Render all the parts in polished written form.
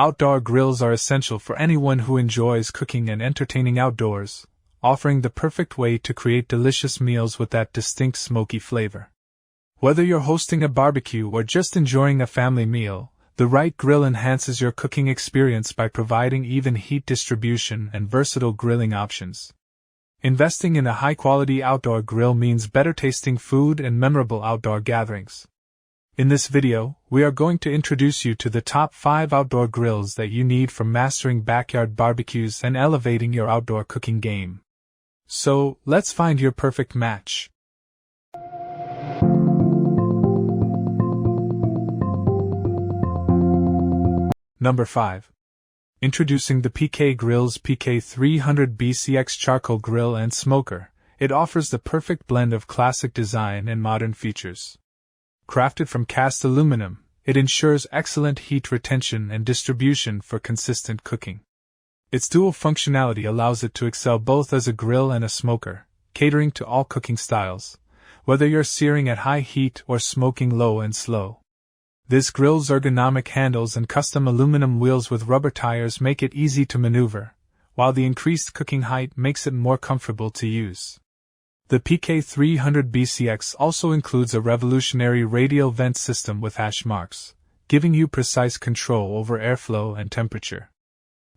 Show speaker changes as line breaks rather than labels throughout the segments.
Outdoor grills are essential for anyone who enjoys cooking and entertaining outdoors, offering the perfect way to create delicious meals with that distinct smoky flavor. Whether you're hosting a barbecue or just enjoying a family meal, the right grill enhances your cooking experience by providing even heat distribution and versatile grilling options. Investing in a high-quality outdoor grill means better tasting food and memorable outdoor gatherings. In this video, we are going to introduce you to the top 5 outdoor grills that you need for mastering backyard barbecues and elevating your outdoor cooking game. So, let's find your perfect match. Number 5. Introducing the PK Grill's PK300 BCX Charcoal Grill and Smoker. It offers the perfect blend of classic design and modern features. Crafted from cast aluminum, it ensures excellent heat retention and distribution for consistent cooking. Its dual functionality allows it to excel both as a grill and a smoker, catering to all cooking styles, whether you're searing at high heat or smoking low and slow. This grill's ergonomic handles and custom aluminum wheels with rubber tires make it easy to maneuver, while the increased cooking height makes it more comfortable to use. The PK300 BCX also includes a revolutionary radial vent system with hash marks, giving you precise control over airflow and temperature.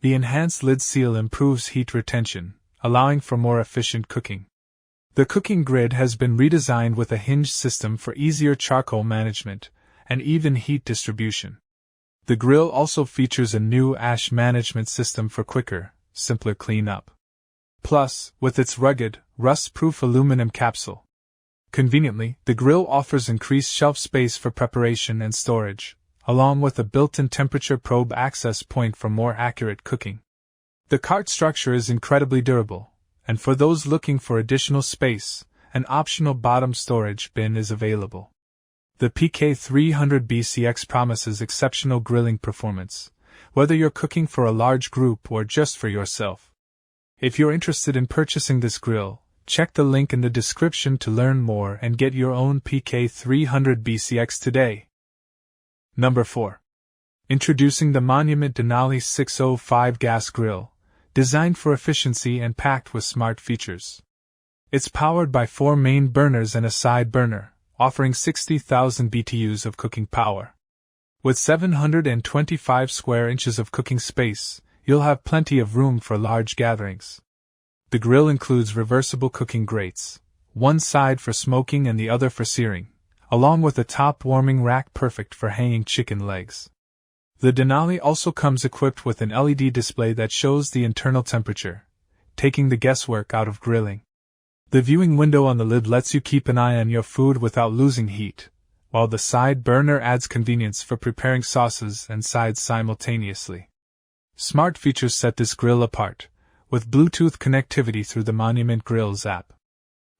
The enhanced lid seal improves heat retention, allowing for more efficient cooking. The cooking grid has been redesigned with a hinged system for easier charcoal management and even heat distribution. The grill also features a new ash management system for quicker, simpler cleanup. Plus, with its rugged, rust-proof aluminum capsule. Conveniently, the grill offers increased shelf space for preparation and storage, along with a built-in temperature probe access point for more accurate cooking. The cart structure is incredibly durable, and for those looking for additional space, an optional bottom storage bin is available. The PK300 BCX promises exceptional grilling performance, whether you're cooking for a large group or just for yourself. If you're interested in purchasing this grill, check the link in the description to learn more and get your own PK300 BCX today. Number 4. Introducing the Monument Denali 605 Gas Grill, designed for efficiency and packed with smart features. It's powered by 4 main burners and a side burner, offering 60,000 BTUs of cooking power. With 725 square inches of cooking space, you'll have plenty of room for large gatherings. The grill includes reversible cooking grates, one side for smoking and the other for searing, along with a top warming rack perfect for hanging chicken legs. The Denali also comes equipped with an LED display that shows the internal temperature, taking the guesswork out of grilling. The viewing window on the lid lets you keep an eye on your food without losing heat, while the side burner adds convenience for preparing sauces and sides simultaneously. Smart features set this grill apart, with Bluetooth connectivity through the Monument Grills app.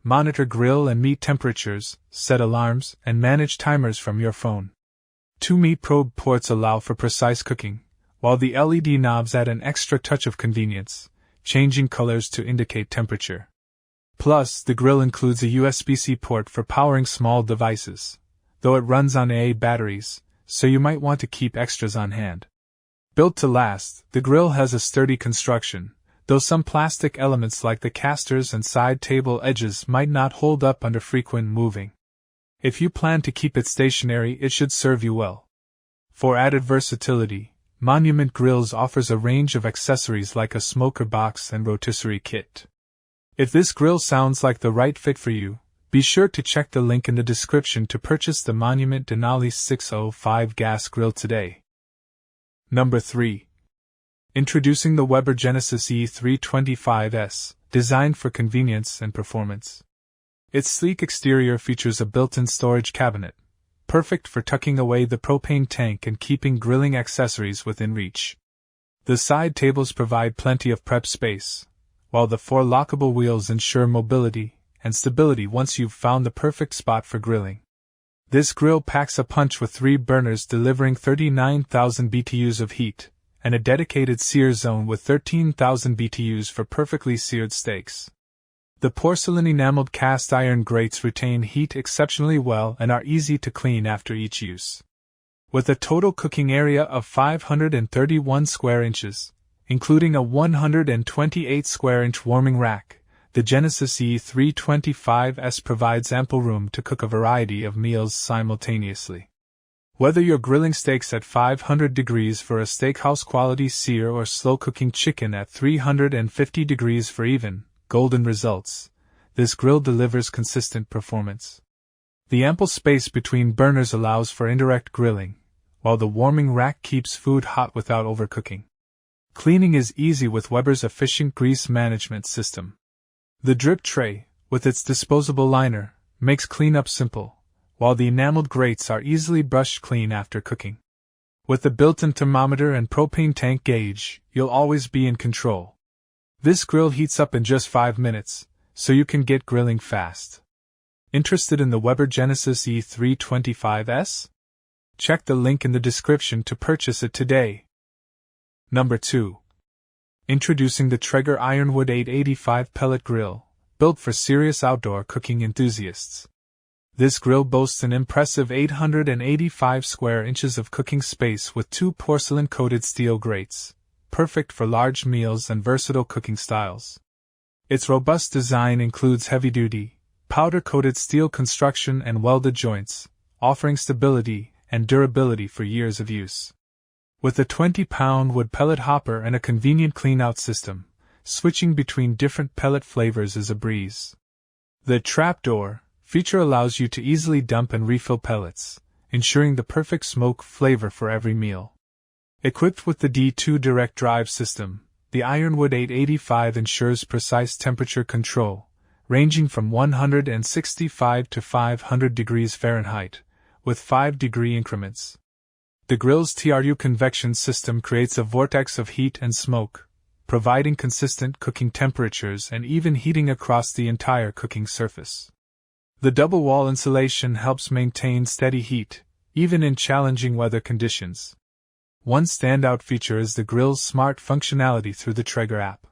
Monitor grill and meat temperatures, set alarms, and manage timers from your phone. 2 meat probe ports allow for precise cooking, while the LED knobs add an extra touch of convenience, changing colors to indicate temperature. Plus, the grill includes a USB-C port for powering small devices, though it runs on AA batteries, so you might want to keep extras on hand. Built to last, the grill has a sturdy construction, though some plastic elements like the casters and side table edges might not hold up under frequent moving. If you plan to keep it stationary, it should serve you well. For added versatility, Monument Grills offers a range of accessories like a smoker box and rotisserie kit. If this grill sounds like the right fit for you, be sure to check the link in the description to purchase the Monument Denali 605 Gas Grill today. Number 3. Introducing the Weber Genesis E325S, designed for convenience and performance. Its sleek exterior features a built-in storage cabinet, perfect for tucking away the propane tank and keeping grilling accessories within reach. The side tables provide plenty of prep space, while the 4 lockable wheels ensure mobility and stability once you've found the perfect spot for grilling. This grill packs a punch with 3 burners delivering 39,000 BTUs of heat, and a dedicated sear zone with 13,000 BTUs for perfectly seared steaks. The porcelain enameled cast iron grates retain heat exceptionally well and are easy to clean after each use. With a total cooking area of 531 square inches, including a 128 square inch warming rack, the Genesis E325S provides ample room to cook a variety of meals simultaneously. Whether you're grilling steaks at 500 degrees for a steakhouse quality sear or slow cooking chicken at 350 degrees for even, golden results, this grill delivers consistent performance. The ample space between burners allows for indirect grilling, while the warming rack keeps food hot without overcooking. Cleaning is easy with Weber's efficient grease management system. The drip tray, with its disposable liner, makes cleanup simple, while the enameled grates are easily brushed clean after cooking. With the built-in thermometer and propane tank gauge, you'll always be in control. This grill heats up in just 5 minutes, so you can get grilling fast. Interested in the Weber Genesis E325S? Check the link in the description to purchase it today. Number 2. Introducing the Traeger Ironwood 885 Pellet Grill, built for serious outdoor cooking enthusiasts. This grill boasts an impressive 885 square inches of cooking space with 2 porcelain-coated steel grates, perfect for large meals and versatile cooking styles. Its robust design includes heavy-duty, powder-coated steel construction and welded joints, offering stability and durability for years of use. With a 20-pound wood pellet hopper and a convenient clean-out system, switching between different pellet flavors is a breeze. The trapdoor feature allows you to easily dump and refill pellets, ensuring the perfect smoke flavor for every meal. Equipped with the D2 direct drive system, the Ironwood 885 ensures precise temperature control, ranging from 165 to 500 degrees Fahrenheit, with 5-degree increments. The grill's TRU convection system creates a vortex of heat and smoke, providing consistent cooking temperatures and even heating across the entire cooking surface. The double wall insulation helps maintain steady heat, even in challenging weather conditions. One standout feature is the grill's smart functionality through the Traeger app.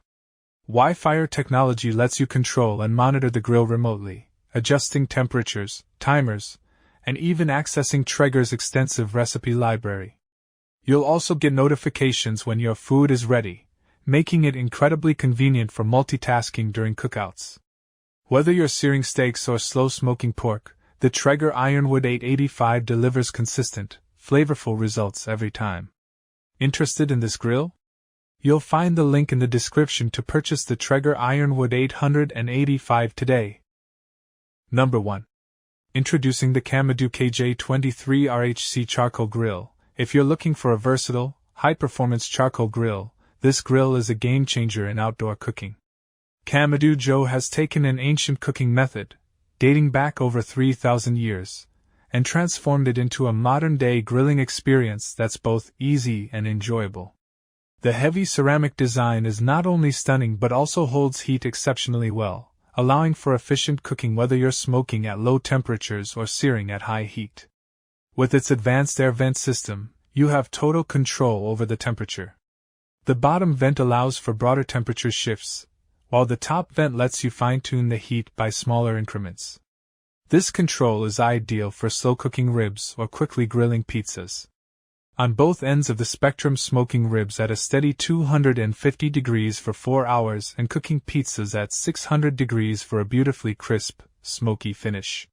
Wi-Fi technology lets you control and monitor the grill remotely, adjusting temperatures, timers, and even accessing Traeger's extensive recipe library. You'll also get notifications when your food is ready, making it incredibly convenient for multitasking during cookouts. Whether you're searing steaks or slow smoking pork, the Traeger Ironwood 885 delivers consistent, flavorful results every time. Interested in this grill? You'll find the link in the description to purchase the Traeger Ironwood 885 today. Number 1. Introducing the Kamado KJ23 RHC Charcoal Grill. If you're looking for a versatile, high-performance charcoal grill, this grill is a game-changer in outdoor cooking. Kamado has taken an ancient cooking method, dating back over 3,000 years, and transformed it into a modern-day grilling experience that's both easy and enjoyable. The heavy ceramic design is not only stunning but also holds heat exceptionally well, allowing for efficient cooking whether you're smoking at low temperatures or searing at high heat. With its advanced air vent system, you have total control over the temperature. The bottom vent allows for broader temperature shifts, while the top vent lets you fine-tune the heat by smaller increments. This control is ideal for slow-cooking ribs or quickly grilling pizzas. On both ends of the spectrum, smoking ribs at a steady 250 degrees for 4 hours and cooking pizzas at 600 degrees for a beautifully crisp, smoky finish.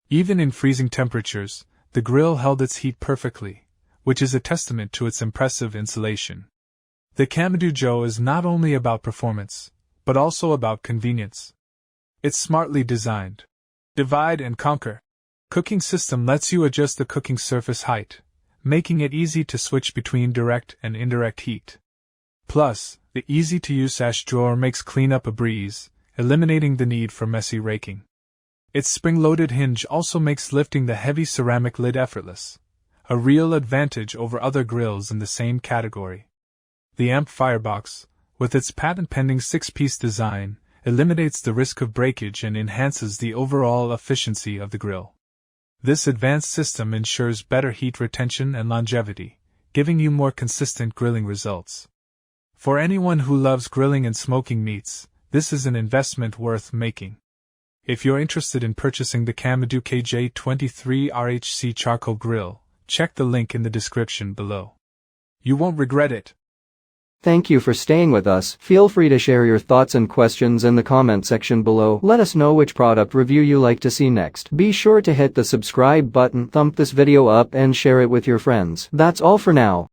Even in freezing temperatures, the grill held its heat perfectly, which is a testament to its impressive insulation. The Kamado is not only about performance, but also about convenience. Its smartly designed divide and conquer cooking system lets you adjust the cooking surface height, making it easy to switch between direct and indirect heat. Plus, the easy-to-use sash drawer makes cleanup a breeze, eliminating the need for messy raking. Its spring-loaded hinge also makes lifting the heavy ceramic lid effortless, a real advantage over other grills in the same category. The amp firebox, with its patent-pending 6-piece design, eliminates the risk of breakage and enhances the overall efficiency of the grill. This advanced system ensures better heat retention and longevity, giving you more consistent grilling results. For anyone who loves grilling and smoking meats, this is an investment worth making. If you're interested in purchasing the Kamado KJ23 RHC Charcoal Grill, Check the link in the description below. You won't regret it.
Thank you for staying with us. Feel free to share your thoughts and questions in the comment section below. Let us know which product review you like to see next. Be sure to hit the subscribe button, thump this video up and share it with your friends. That's all for now.